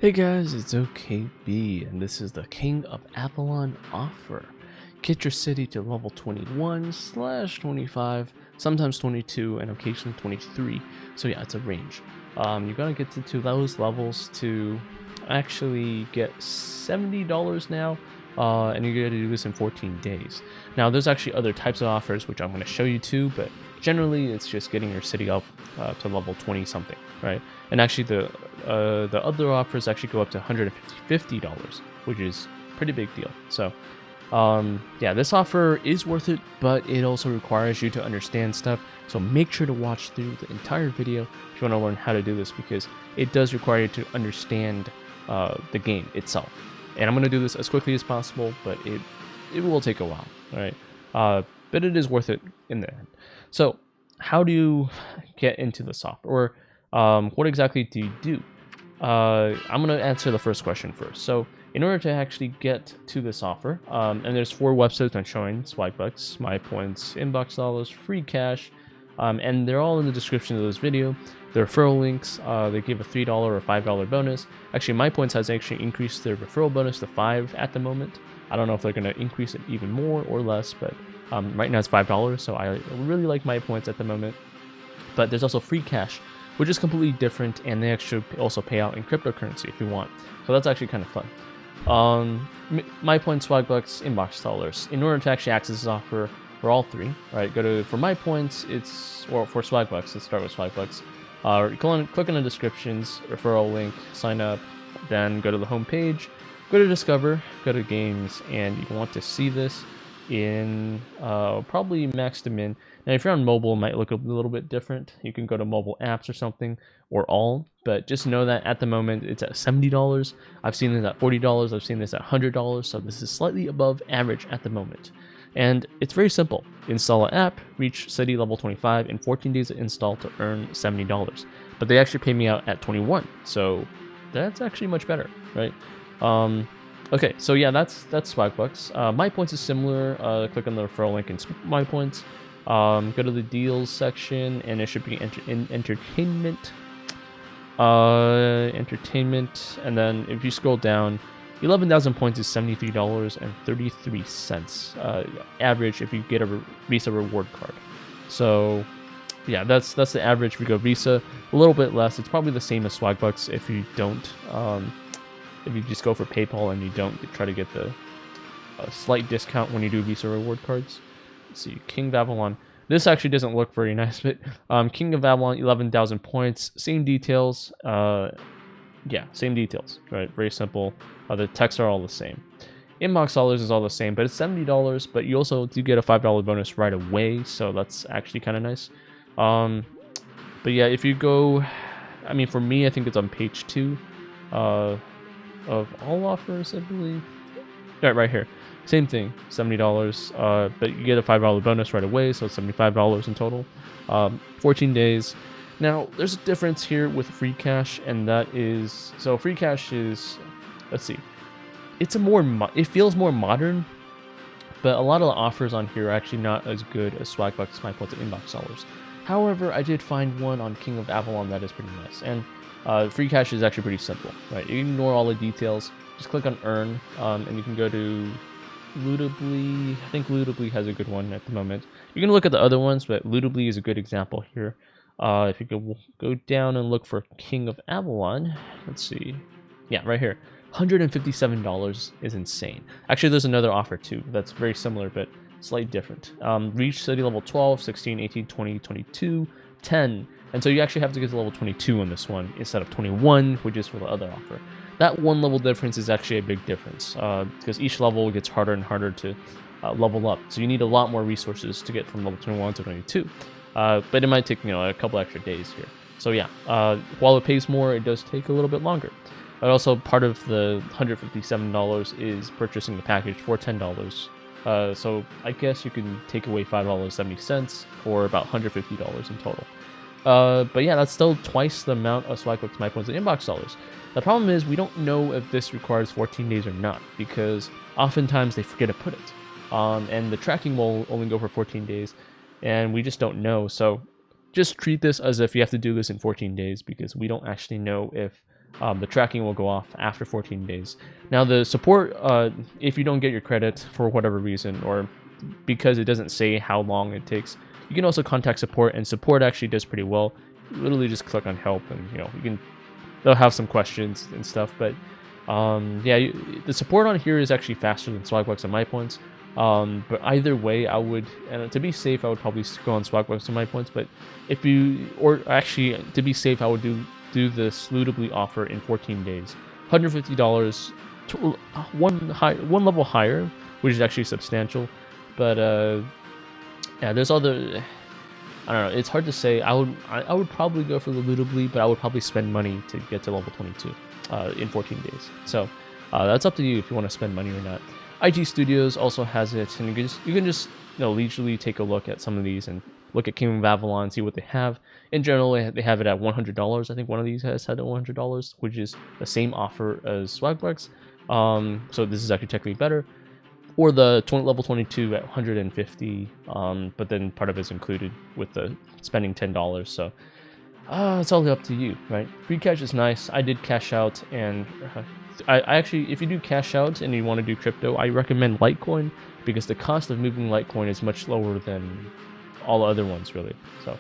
Hey guys, it's OKB, and this is the King of Avalon offer. Get your city to level 21/25, sometimes 22, and occasionally 23. So yeah, it's a range. You're gonna get to those levels to actually get $70 now, and you're gonna do this in 14 days. Now, there's actually other types of offers which I'm gonna show you too, but generally it's just getting your city up to level 20 something, right? And actually, the other offers actually go up to $150, which is a pretty big deal. So, yeah, this offer is worth it, but it also requires you to understand stuff. So make sure to watch through the entire video if you want to learn how to do this, because it does require you to understand the game itself. And I'm going to do this as quickly as possible, but it will take a while, all right? But it is worth it in the end. So, how do you get into this offer, or what exactly do you do? I'm going to answer the first question first. So, in order to actually get to this offer, and there's 4 websites I'm showing: Swagbucks, MyPoints, Inbox Dollars, FreeCash, and they're all in the description of this video. The referral links, they give a $3 or $5 bonus. Actually, MyPoints has actually increased their referral bonus to 5 at the moment. I don't know if they're going to increase it even more or less, but right now it's $5, so I really like MyPoints at the moment. But there's also FreeCash, which is completely different, and they actually also pay out in cryptocurrency if you want. So that's actually kind of fun. MyPoints, Swagbucks, Inbox Dollars. In order to actually access this offer for all 3, right? For MyPoints, or for Swagbucks. Let's start with Swagbucks. Click on the descriptions, referral link, sign up, then go to the home page, go to Discover, go to Games, and you want to see this in probably max to min. Now, if you're on mobile, it might look a little bit different. You can go to mobile apps or something, or all, but just know that at the moment it's at $70. I've seen this at $40. I've seen this at $100. So this is slightly above average at the moment. And it's very simple. Install an app, reach city level 25 in 14 days of install to earn $70. But they actually pay me out at 21, so that's actually much better, right? Okay, so yeah, that's Swagbucks. MyPoints is similar. Click on the referral link in MyPoints. Go to the deals section, and it should be entertainment. Entertainment, and then if you scroll down, 11,000 points is $73.33 average if you get a Visa reward card. So yeah, that's the average if you go Visa. A little bit less. It's probably the same as Swagbucks if you don't. If you just go for PayPal and you don't try to get the slight discount when you do Visa reward cards. Let's see, King of Avalon. This actually doesn't look very nice, but King of Avalon, 11,000 points. Same details. Yeah, same details, right? Very simple. The texts are all the same. Inbox Dollars is all the same, but it's $70, but you also do get a $5 bonus right away, so that's actually kind of nice. But yeah, if you go, I mean, for me, I think it's on page 2 of all offers, I believe. Right here. Same thing, $70, but you get a $5 bonus right away, so it's $75 in total. 14 days. Now, there's a difference here with FreeCash, and that is, so FreeCash is, let's see, it's it feels more modern, but a lot of the offers on here are actually not as good as Swagbucks, MyPoints, and Inbox Dollars. However, I did find one on King of Avalon that is pretty nice, and FreeCash is actually pretty simple, right? You ignore all the details, just click on Earn, and you can go to Lootably. I think Lootably has a good one at the moment. You can look at the other ones, but Lootably is a good example here. If you go down and look for King of Avalon, let's see. Yeah, right here. $157 is insane. Actually, there's another offer too that's very similar, but slightly different. Reach city level 12, 16, 18, 20, 22, 10. And so you actually have to get to level 22 on this one instead of 21, which is for the other offer. That one level difference is actually a big difference, because each level gets harder and harder to level up. So you need a lot more resources to get from level 21 to 22. But it might take, a couple extra days here. So yeah, while it pays more, it does take a little bit longer. But also part of the $157 is purchasing the package for $10. So I guess you can take away $5.70 for about $150 in total. But yeah, that's still twice the amount of Swagbucks, MyPoints, and Inbox Dollars. The problem is we don't know if this requires 14 days or not, because oftentimes they forget to put it. And the tracking will only go for 14 days, and we just don't know. So just treat this as if you have to do this in 14 days, because we don't actually know if The tracking will go off after 14 days. Now the support, if you don't get your credit for whatever reason, or because it doesn't say how long it takes, you can also contact support, and support actually does pretty well. You literally just click on help, and they'll have some questions and stuff. But yeah, the support on here is actually faster than Swagbucks and MyPoints. But either way, I would, and to be safe, I would probably go on Swagbucks and MyPoints. But if you, or actually to be safe, I would do the salutably offer in 14 days, $150, one level higher, which is actually substantial. But yeah, there's other. I don't know. It's hard to say. I would probably go for the lootably, but I would probably spend money to get to level 22 in 14 days. So that's up to you if you want to spend money or not. IG Studios also has it, and you can just leisurely take a look at some of these and look at Kingdom of Avalon, see what they have. In general, they have it at $100. I think one of these has had at $100, which is the same offer as Swagbucks. So this is actually technically better. Or the level 22 at 150, but then part of it's included with the spending $10. So it's all up to you, right? FreeCash is nice. I did cash out, and I actually, if you do cash out and you want to do crypto, I recommend Litecoin, because the cost of moving Litecoin is much lower than all other ones, really. So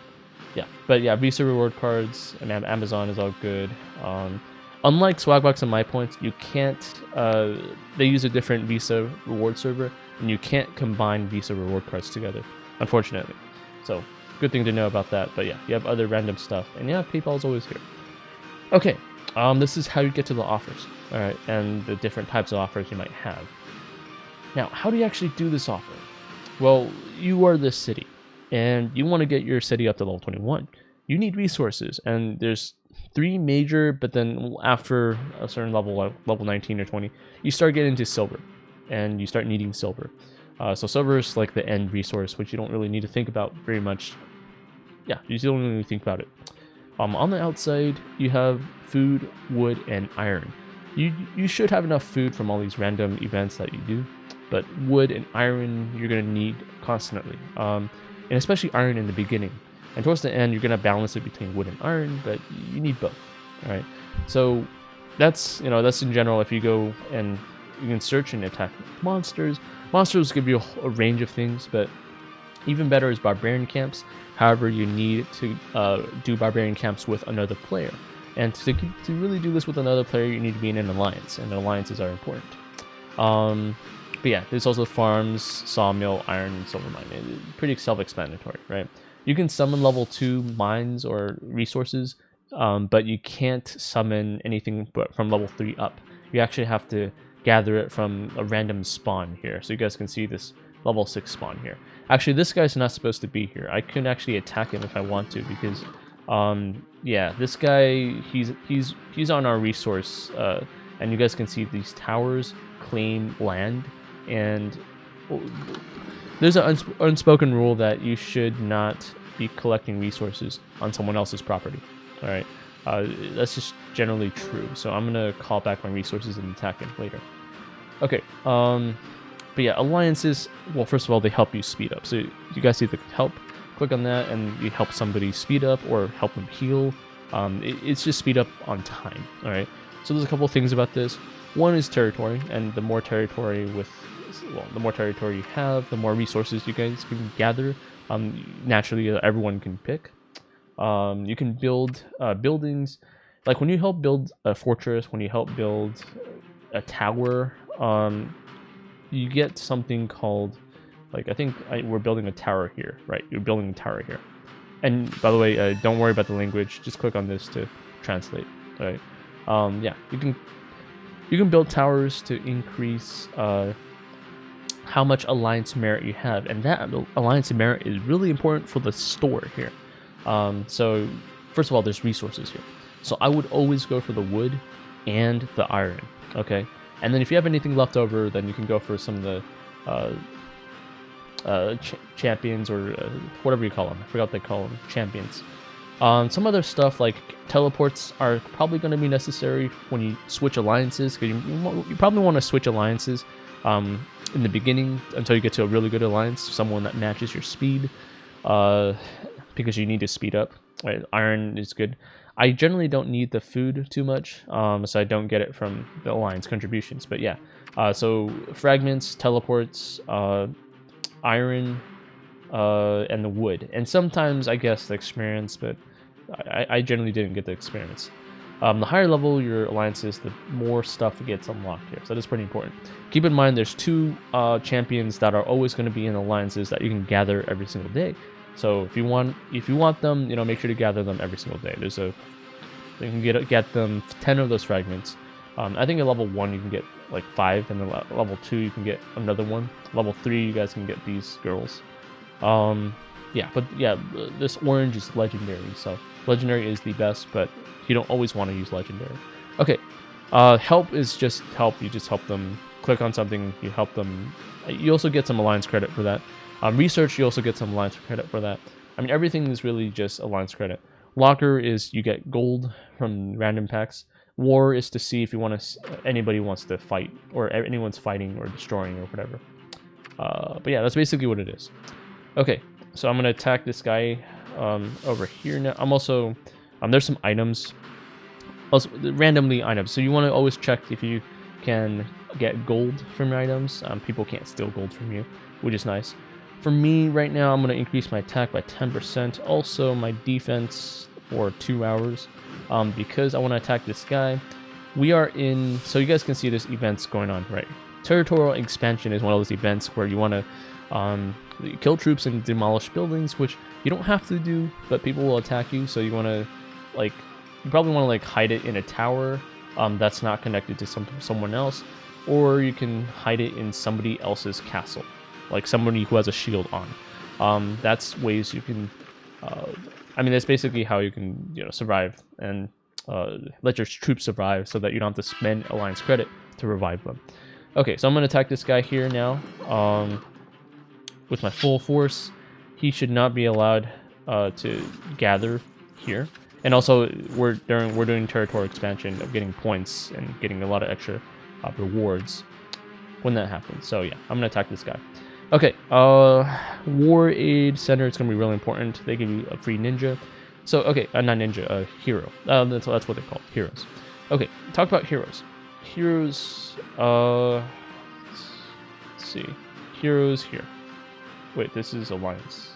yeah, but yeah, Visa reward cards and Amazon is all good. Unlike Swagbucks and MyPoints, you can't. They use a different Visa reward server, and you can't combine Visa reward cards together, unfortunately. So good thing to know about that. But yeah, you have other random stuff, and yeah, PayPal is always here. Okay, this is how you get to the offers, all right, and the different types of offers you might have. Now, how do you actually do this offer? Well, you are this city, and you want to get your city up to level 21. You need resources, and there's 3 major, but then after a certain level, like level 19 or 20, you start getting into silver, and you start needing silver. So silver is like the end resource, which you don't really need to think about very much. Yeah, you don't really think about it. On the outside, you have food, wood, and iron. You should have enough food from all these random events that you do, but wood and iron you're gonna need constantly, and especially iron in the beginning. And towards the end, you're going to balance it between wood and iron, but you need both, all right? So that's in general. If you go and you can search and attack monsters. Monsters give you a range of things, but even better is barbarian camps. However, you need to do barbarian camps with another player. And to really do this with another player, you need to be in an alliance, and alliances are important. But yeah, there's also farms, sawmill, iron, and silver mine. It's pretty self-explanatory, right? You can summon level 2 mines or resources, but you can't summon anything but from level 3 up. You actually have to gather it from a random spawn here. So you guys can see this level 6 spawn here. Actually, this guy's not supposed to be here. I couldn't actually attack him if I want to, because yeah, this guy, he's on our resource, and you guys can see these towers claim land, and there's an unspoken rule that you should not be collecting resources on someone else's property. All right, that's just generally true. So I'm gonna call back my resources and attack him later. Okay. But yeah, alliances. Well, first of all, they help you speed up. So you guys see the help. Click on that, and you help somebody speed up or help them heal. It's just speed up on time. All right. So there's a couple of things about this. One is territory, and the more territory the more territory you have, the more resources you guys can gather. Naturally, everyone can pick. You can build buildings. Like when you help build a fortress, when you help build a tower, you get something called, like, I think we're building a tower here, right? You're building a tower here. And by the way, don't worry about the language. Just click on this to translate, right? Yeah, you can build towers to increase how much alliance merit you have, and that alliance merit is really important for the store here. So first of all, there's resources here. So I would always go for the wood and the iron, okay? And then if you have anything left over, then you can go for some of the champions, or whatever you call them. I forgot what they call them, champions. Some other stuff like teleports are probably going to be necessary when you switch alliances, because you probably want to switch alliances in the beginning until you get to a really good alliance, someone that matches your speed, because you need to speed up. Right? Iron is good. I generally don't need the food too much, so I don't get it from the alliance contributions. But yeah, so fragments, teleports, iron, and the wood, and sometimes I guess the experience, but I generally didn't get the experience. The higher level your alliance is, the more stuff gets unlocked here, so that's pretty important. Keep in mind there's 2 champions that are always going to be in alliances that you can gather every single day. So if you want them, you know, make sure to gather them every single day. You can get them 10 of those fragments. I think at level 1 you can get like 5, and then level 2 you can get another one. Level 3 you guys can get these girls. Yeah, but yeah, this orange is legendary, so legendary is the best, but you don't always want to use legendary. Okay, help is just help. You just help them click on something, you help them. You also get some alliance credit for that. Research, you also get some alliance credit for that. I mean, everything is really just alliance credit. Locker is you get gold from random packs. War is to see if you want to, anybody wants to fight, or anyone's fighting or destroying or whatever. But yeah, that's basically what it is. Okay, so I'm gonna attack this guy over here now. I'm also there's some items, also randomly items. So you want to always check if you can get gold from your items. People can't steal gold from you, which is nice. For me right now, I'm gonna increase my attack by 10%. Also my defense for 2 hours, because I want to attack this guy. We are in, so you guys can see there's events going on, right? Territorial expansion is one of those events where you want to kill troops and demolish buildings, which you don't have to do, but people will attack you. So you want to, like, you probably want to like hide it in a tower that's not connected to someone else, or you can hide it in somebody else's castle, like somebody who has a shield on. That's ways you can. I mean, that's basically how you can, you know, survive and let your troops survive, so that you don't have to spend alliance credit to revive them. Okay, so I'm gonna attack this guy here now. With my full force. He should not be allowed to gather here. And also, we're doing territorial expansion of getting points and getting a lot of extra rewards when that happens. So yeah, I'm gonna attack this guy. Okay, War Aid Center is gonna be really important. They give you a free ninja. So okay, not ninja, a hero. That's what they're called, heroes. Okay, talk about heroes. Heroes. Let's see, heroes here. Wait, this is alliance.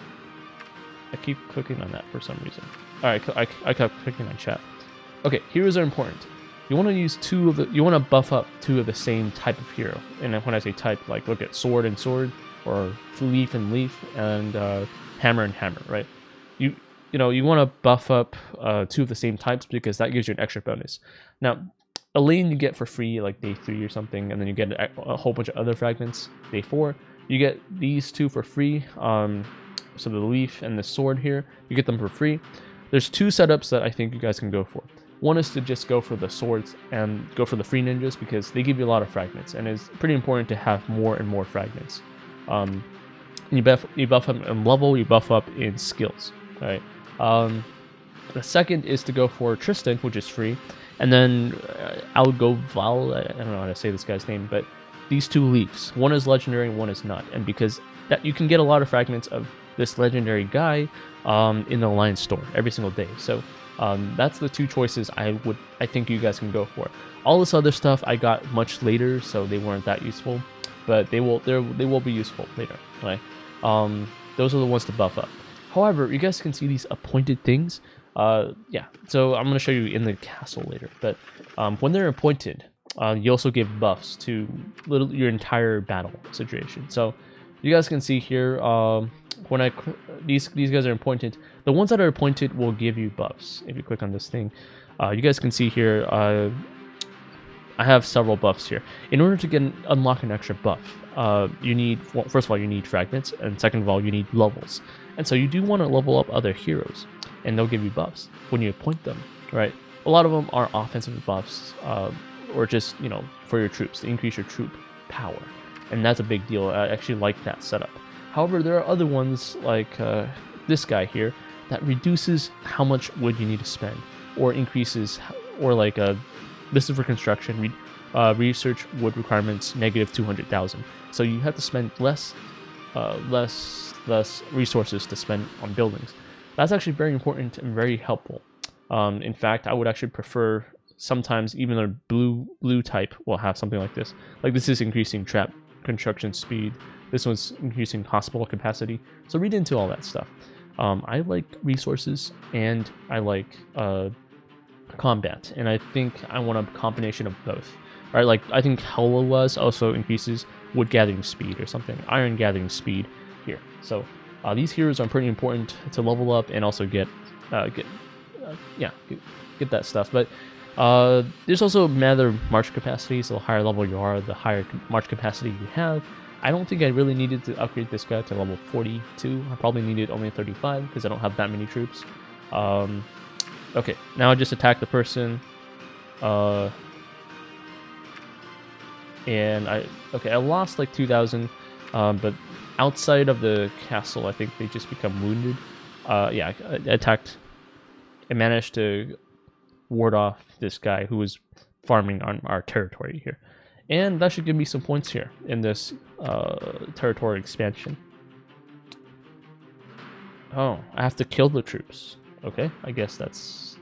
I keep clicking on that for some reason. Alright, I kept clicking on chat. Okay, heroes are important. You want to use you want to buff up 2 of the same type of hero. And when I say type, like look at sword and sword, or leaf and leaf, and hammer and hammer, right? You know, you want to buff up 2 of the same types, because that gives you an extra bonus. Now, a lane you get for free like day 3 or something, and then you get a whole bunch of other fragments day 4. You get these 2 for free. So the leaf and the sword here, you get them for free. There's 2 setups that I think you guys can go for. One is to just go for the swords and go for the free ninjas, because they give you a lot of fragments, and it's pretty important to have more and more fragments. You buff up in level, you buff up in skills. All right. The second is to go for Tristan, which is free, and then Algoval. I don't know how to say this guy's name, but these 2 leaves. One is legendary, one is not, and because that you can get a lot of fragments of this legendary guy in the alliance store every single day. So that's the 2 choices I think you guys can go for. All this other stuff I got much later, so they weren't that useful, but they will be useful later. Right? Those are the ones to buff up. However, you guys can see these appointed things. Yeah, so I'm going to show you in the castle later, but when they're appointed, you also give buffs to your entire battle situation. So you guys can see here, when these guys are appointed, the ones that are appointed will give you buffs. If you click on this thing, you guys can see here, I have several buffs here. In order to unlock an extra buff, you need, well, first of all, you need fragments, and second of all, you need levels. And so you do want to level up other heroes, and they'll give you buffs when you appoint them, right? A lot of them are offensive buffs, or just, you know, for your troops, to increase your troop power. And that's a big deal. I actually like that setup. However, there are other ones, like this guy here, that reduces how much wood you need to spend, or increases, or like this is for construction, research wood requirements -200,000. So you have to spend less resources to spend on buildings. That's actually very important and very helpful. In fact, I would actually prefer sometimes even a blue type will have something like this. Like this is increasing trap construction speed. This one's increasing hospital capacity. So read into all that stuff. I like resources and I like combat, and I think I want a combination of both. Right, like I think Hella was also increases wood gathering speed or something, iron gathering speed here. So these heroes are pretty important to level up and also get that stuff. But there's also a matter of march capacity. So the higher level you are, the higher march capacity you have. I don't think I really needed to upgrade this guy to level 42. I probably needed only 35 because I don't have that many troops. Okay, now I just attack the person. And I lost like 2,000, but outside of the castle, I think they just become wounded. Yeah, I attacked. I managed to ward off this guy who was farming on our territory here, and that should give me some points here in this territory expansion. Oh, I have to kill the troops. Okay, I guess that's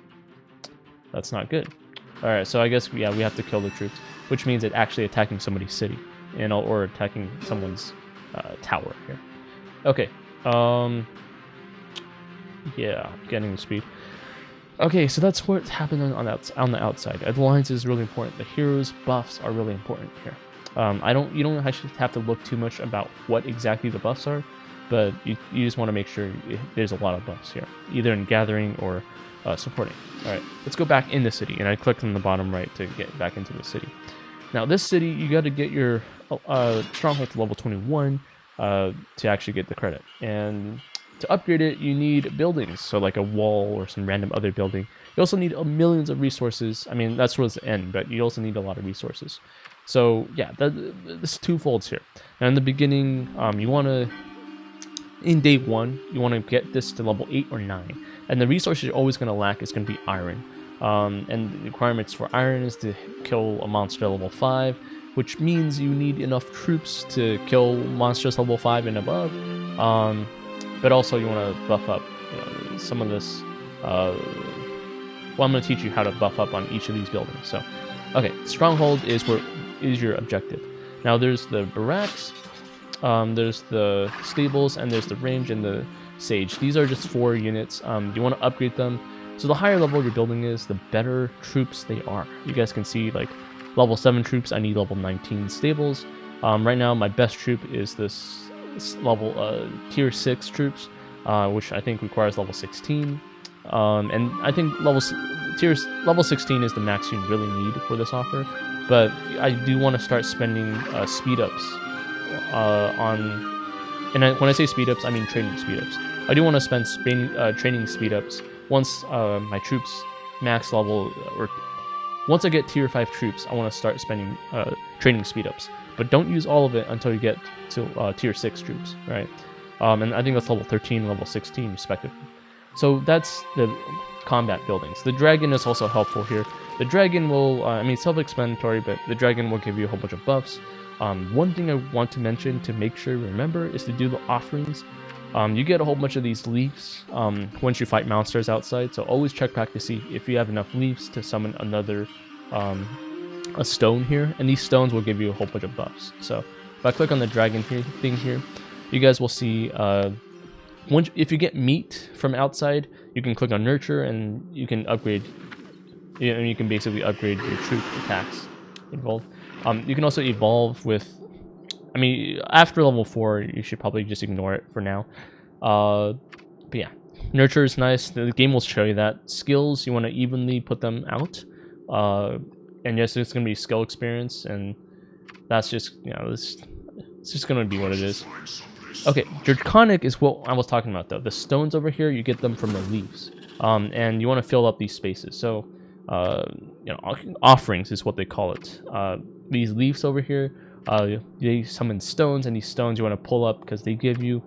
not good. All right, so I guess we have to kill the troops, which means it actually attacking somebody's city, or attacking someone's tower here. Okay. Yeah, getting the speed. Okay, so that's what's happening on the outside. Alliance is really important. The heroes buffs are really important here. You don't actually have to look too much about what exactly the buffs are, but you just want to make sure there's a lot of buffs here, either in gathering or supporting. All right, let's go back in the city, and I clicked on the bottom right to get back into the city. Now this city, you got to get your stronghold to level 21 to actually get the credit, and to upgrade it, you need buildings, so like a wall or some random other building. You also need millions of resources. I mean, that's towards the end, but you also need a lot of resources. So yeah, this twofolds here. Now in the beginning, you want to, in day 1, you want to get this to level 8 or 9, and the resources you're always going to lack is going to be iron. And the requirements for iron is to kill a monster level 5, which means you need enough troops to kill monsters level 5 and above. But also you want to buff up some of this. Well, I'm going to teach you how to buff up on each of these buildings. So, okay, stronghold is your objective. Now there's the barracks, there's the stables, and there's the range and the sage. These are just 4 units. You want to upgrade them. So the higher level your building is, the better troops they are. You guys can see like level 7 troops. I need level 19 stables. Right now my best troop is this level tier 6 troops, which I think requires level 16, and I think level 16 is the max you really need for this offer. But I do want to start spending speed ups when I say speed ups, I mean training speed ups. I do want to spend training speed ups once my troops max level, or once I get tier 5 troops. I want to start spending training speed ups, but don't use all of it until you get to tier 6 troops, right? And I think that's level 13, level 16 respectively. So that's the combat buildings. The dragon is also helpful here. The dragon will, I mean, self-explanatory, but the dragon will give you a whole bunch of buffs. One thing I want to mention to make sure you remember is to do the offerings. You get a whole bunch of these leaves once you fight monsters outside, so always check back to see if you have enough leaves to summon another a stone here, and these stones will give you a whole bunch of buffs. So if I click on the dragon thing here, you guys will see if you get meat from outside, you can click on nurture and you can upgrade. You can basically upgrade your troop attacks involved. You can also evolve with. I mean, after level 4, you should probably just ignore it for now. But yeah, nurture is nice. The game will show you that. Skills, you want to evenly put them out. And yes, it's going to be skill experience, and that's just, it's just going to be what it is. Okay, Draconic is what I was talking about, though. The stones over here, you get them from the leaves. And you want to fill up these spaces. So, offerings is what they call it. These leaves over here, they summon stones, and these stones you want to pull up because they give you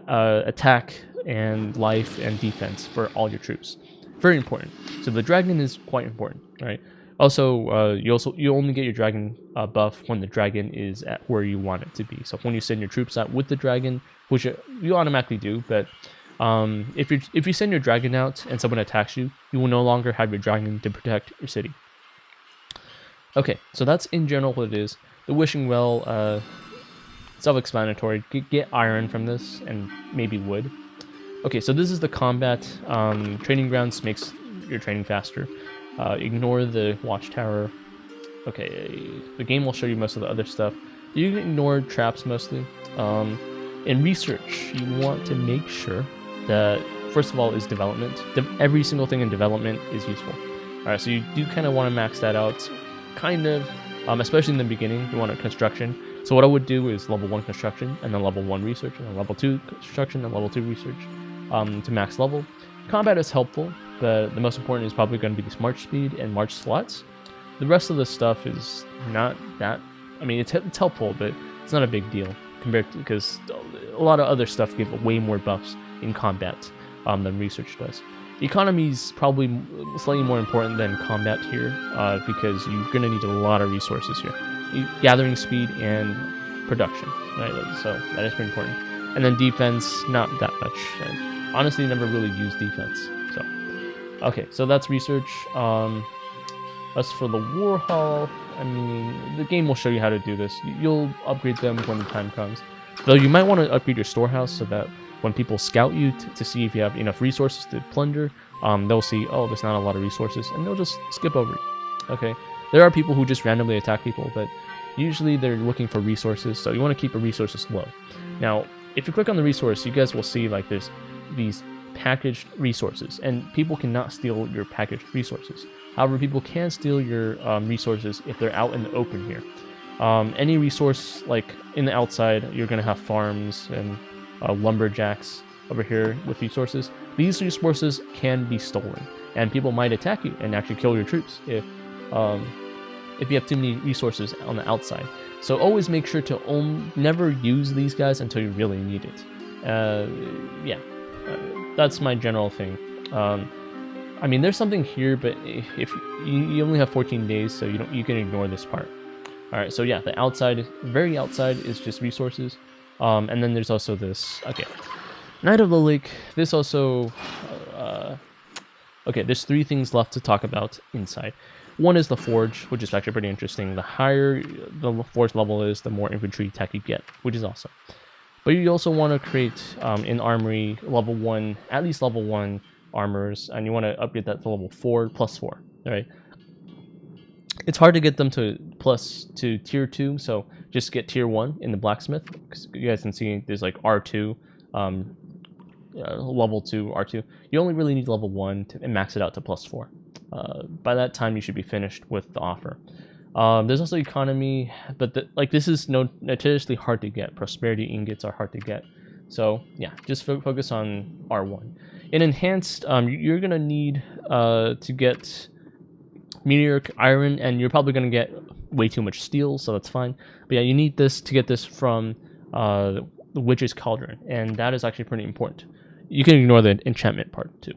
attack and life and defense for all your troops. Very important. So the dragon is quite important, right? Also, you only get your dragon buff when the dragon is at where you want it to be. So when you send your troops out with the dragon, which you automatically do, but If you send your dragon out and someone attacks you, you will no longer have your dragon to protect your city. Okay, so that's in general what it is. The wishing well, self-explanatory. Get iron from this and maybe wood. Okay, so this is the combat. Training grounds makes your training faster. Ignore the watchtower. Okay, the game will show you most of the other stuff. You can ignore traps mostly. In research, you want to make sure that, first of all, is development. Every single thing in development is useful. Alright, so you do kind of want to max that out, kind of, especially in the beginning. You want a construction. So what I would do is level 1 construction, and then level 1 research, and then level 2 construction, and level 2 research to max level. Combat is helpful, but the most important is probably going to be this march speed and march slots. The rest of the stuff is not that, I mean, it's helpful, but it's not a big deal compared to, because a lot of other stuff give way more buffs in combat than research does. Economy is probably slightly more important than combat here because you're going to need a lot of resources here. Gathering speed and production, right? So that is pretty important. And then defense, not that much. I honestly never really used defense. So, okay, so that's research. As for the war hall, I mean, the game will show you how to do this. You'll upgrade them when the time comes. Though you might want to upgrade your storehouse so that when people scout you to see if you have enough resources to plunder, they'll see, oh, there's not a lot of resources, and they'll just skip over you. Okay, there are people who just randomly attack people, but usually they're looking for resources, so you want to keep your resources low. Now, if you click on the resource, you guys will see like there's these packaged resources, and people cannot steal your packaged resources. However, people can steal your resources if they're out in the open here. Any resource, like in the outside, you're going to have farms and lumberjacks over here with resources. These resources can be stolen, and people might attack you and actually kill your troops if you have too many resources on the outside. So always make sure to never use these guys until you really need it. That's my general thing. I mean, there's something here, but if you only have 14 days, so you can ignore this part. All right, so yeah, the outside, very outside, is just resources, and then there's also this. Okay, Knight of the Lake. This also. Okay, there's 3 things left to talk about inside. One is the forge, which is actually pretty interesting. The higher the forge level is, the more infantry tech you get, which is awesome. But you also want to create in armory level 1, at least level 1 armors, and you want to upgrade that to level 4 plus 4. All right. It's hard to get them to tier 2, so just get tier 1 in the blacksmith, because you guys can see there's like R2, level 2, R2. You only really need level 1 to max it out to plus 4. By that time, you should be finished with the offer. There's also economy, but this is notoriously hard to get. Prosperity ingots are hard to get. So yeah, just focus on R1. In enhanced, you're gonna need to get meteoric iron, and you're probably gonna get way too much steel, so that's fine. But yeah, you need this to get this from the Witch's Cauldron, and that is actually pretty important. You can ignore the enchantment part too.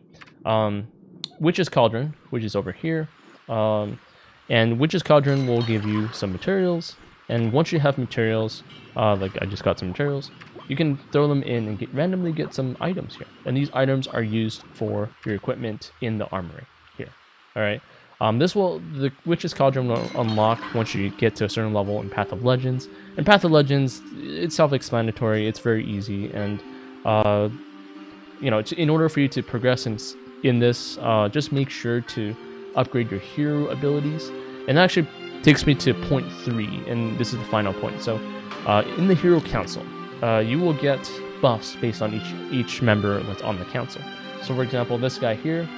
Witch's Cauldron, which is over here, and Witch's Cauldron will give you some materials, and once you have materials, like I just got some materials, you can throw them in and randomly get some items here, and these items are used for your equipment in the armory here. All right, the Witch's Cauldron will unlock once you get to a certain level in Path of Legends. And Path of Legends, it's self-explanatory, it's very easy, and in order for you to progress in this, just make sure to upgrade your hero abilities. And that actually takes me to point 3, and this is the final point. So in the Hero Council, you will get buffs based on each member that's on the council. So for example, this guy here,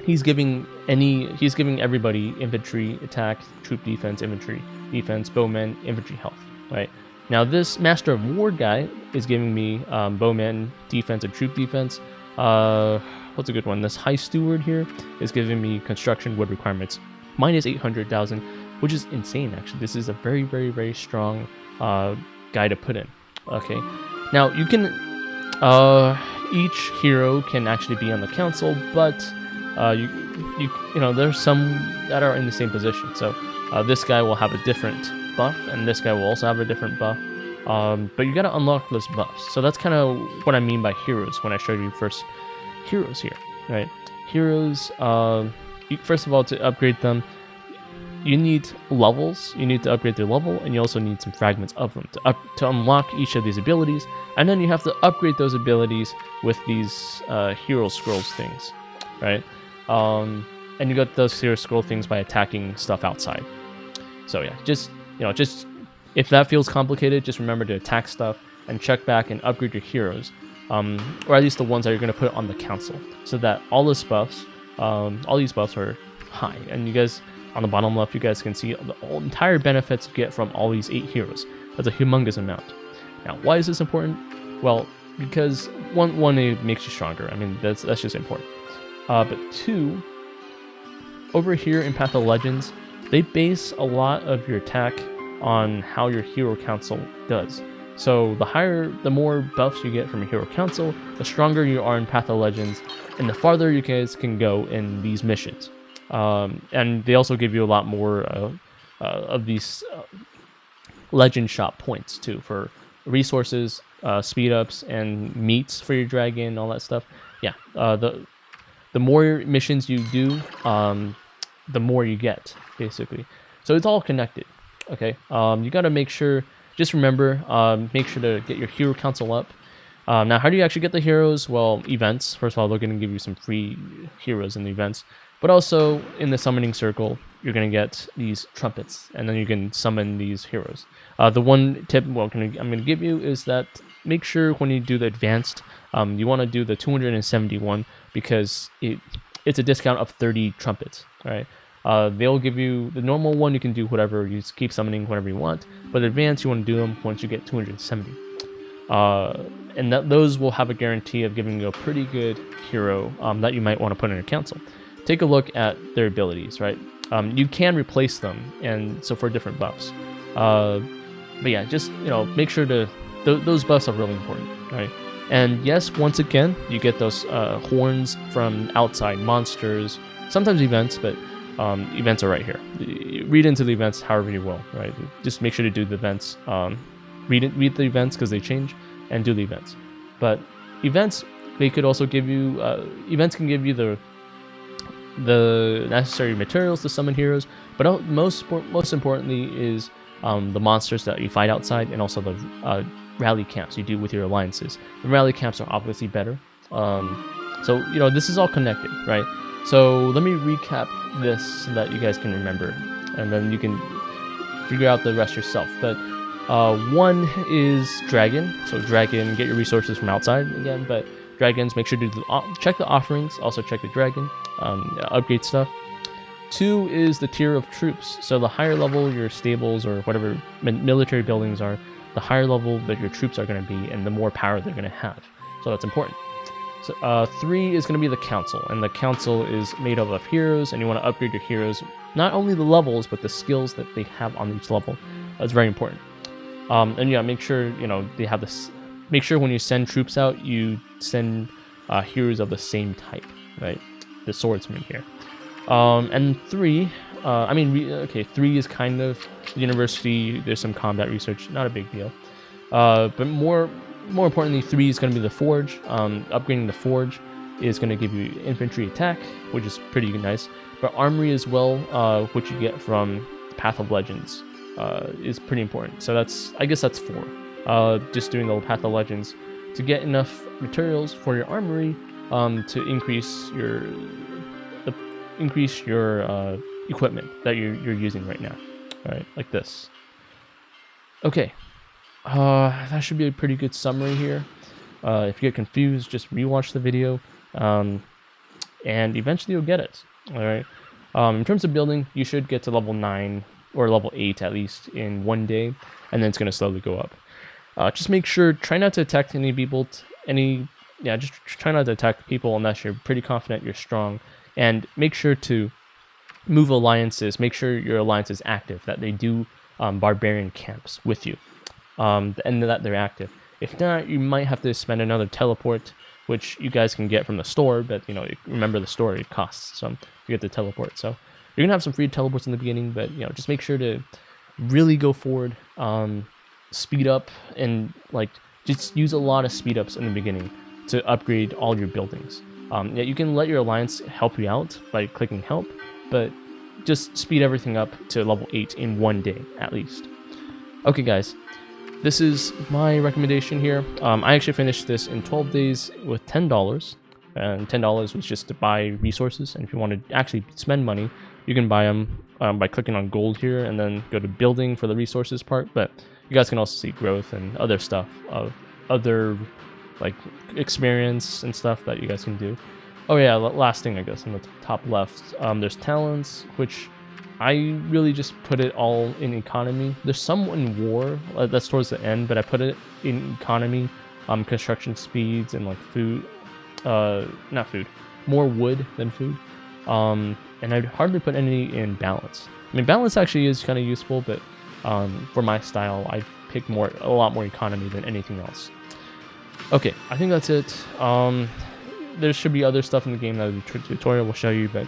he's giving everybody infantry attack, troop defense, infantry defense, bowmen, infantry health. Right now, this Master of War guy is giving me bowman defense and troop defense. What's a good one? This High Steward here is giving me construction wood requirements minus 800,000, which is insane. Actually, this is a very, very, very strong guy to put in. Okay, now you can each hero can actually be on the council, but there's some that are in the same position. So this guy will have a different buff, and this guy will also have a different buff. But you gotta unlock those buffs. So that's kind of what I mean by heroes when I showed you first heroes here, right? Heroes, first of all, to upgrade them, you need levels. You need to upgrade their level, and you also need some fragments of them to unlock each of these abilities. And then you have to upgrade those abilities with these hero scrolls things, right? And you got those hero scroll things by attacking stuff outside. So yeah, just if that feels complicated, just remember to attack stuff and check back and upgrade your heroes, or at least the ones that you're going to put on the council, so that all these buffs are high. And you guys, on the bottom left, you guys can see the entire benefits you get from all these 8 heroes. That's a humongous amount. Now, why is this important? Well, because one, it makes you stronger. I mean, that's just important. But 2, over here in Path of Legends, they base a lot of your attack on how your hero council does. So the more buffs you get from your hero council, the stronger you are in Path of Legends, and the farther you guys can go in these missions. And they also give you a lot more of these legend shop points too, for resources, speed ups, and meats for your dragon, all that stuff. Yeah, the more missions you do, the more you get, basically. So it's all connected. Okay, you got to make sure. Just remember, make sure to get your hero council up. Now, how do you actually get the heroes? Well, events. First of all, they're going to give you some free heroes in the events. But also, in the summoning circle, you're going to get these trumpets, and then you can summon these heroes. The one tip I'm going to give you is that make sure when you do the advanced, you want to do the 271, because it's a discount of 30 trumpets, all right? They'll give you the normal one, you can do whatever, you just keep summoning whenever you want, but advanced, you want to do them once you get 270. And those will have a guarantee of giving you a pretty good hero that you might want to put in your council. Take a look at their abilities, right? You can replace them, and so for different buffs. But yeah, just make sure to those buffs are really important, right? And yes, once again, you get those horns from outside monsters, sometimes events, but events are right here. Read into the events however you will, right? Just make sure to do the events. Read the events because they change, and do the events. But events, they could also give you events can give you the necessary materials to summon heroes, but most importantly is the monsters that you fight outside, and also the rally camps you do with your alliances. The rally camps are obviously better. So this is all connected, right? So let me recap this so that you guys can remember, and then you can figure out the rest yourself. But 1 is dragon. So dragon, get your resources from outside again, but dragons, make sure to check the offerings, also check the dragon, upgrade stuff. 2 is the tier of troops. So the higher level your stables or whatever military buildings are, the higher level that your troops are going to be, and the more power they're going to have. So that's important. So 3 is going to be the council, and the council is made up of heroes, and you want to upgrade your heroes, not only the levels, but the skills that they have on each level. That's very important. And yeah, make sure they have this. Make sure when you send troops out, you send heroes of the same type, right? The swordsman here. And 3, 3 is kind of university. There's some combat research, not a big deal. But more importantly, 3 is going to be the forge. Upgrading the forge is going to give you infantry attack, which is pretty nice. But armory as well, which you get from Path of Legends, is pretty important. So I guess that's 4. Just doing the Path of Legends to get enough materials for your armory to increase your equipment that you're using right now. All right, like this. Okay. That should be a pretty good summary here. If you get confused, just rewatch the video, and eventually you'll get it. All right. In terms of building, you should get to level 9 or level 8 at least in 1 day, and then it's going to slowly go up. Just make sure, try not to attack any people. Just try not to attack people unless you're pretty confident you're strong, and make sure to move alliances. Make sure your alliance is active, that they do barbarian camps with you. And that they're active. If not, you might have to spend another teleport, which you guys can get from the store, but remember the store, it costs some to get the teleport. So you're gonna have some free teleports in the beginning, but just make sure to really go forward, speed up and like just use a lot of speed ups in the beginning to upgrade all your buildings. Yeah, you can let your alliance help you out by clicking help, but just speed everything up to level 8 in 1 day at least. Okay guys, this is my recommendation here. I actually finished this in 12 days with $10, and $10 was just to buy resources, and if you want to actually spend money, you can buy them by clicking on gold here and then go to building for the resources part. But you guys can also see growth and other stuff of other like experience and stuff that you guys can do. Oh yeah, last thing I guess on the top left, there's talents, which I really just put it all in economy. There's some in war, that's towards the end, but I put it in economy, construction speeds and like food, not food, more wood than food. And I'd hardly put any in balance. I mean, balance actually is kind of useful, but for my style, I picked a lot more economy than anything else. Okay, I think that's it. There should be other stuff in the game that the tutorial will show you, but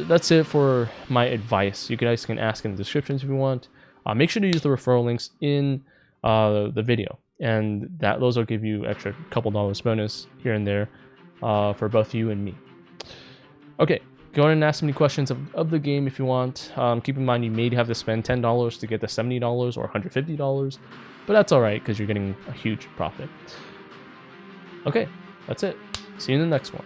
that's it for my advice. You guys can ask in the descriptions if you want. Make sure to use the referral links in the video, and those will give you extra couple dollars bonus here and there for both you and me. Okay, go ahead and ask me questions of the game if you want. Keep in mind you may have to spend $10 to get the $70 or $150, but that's alright because you're getting a huge profit. Okay, that's it. See you in the next one.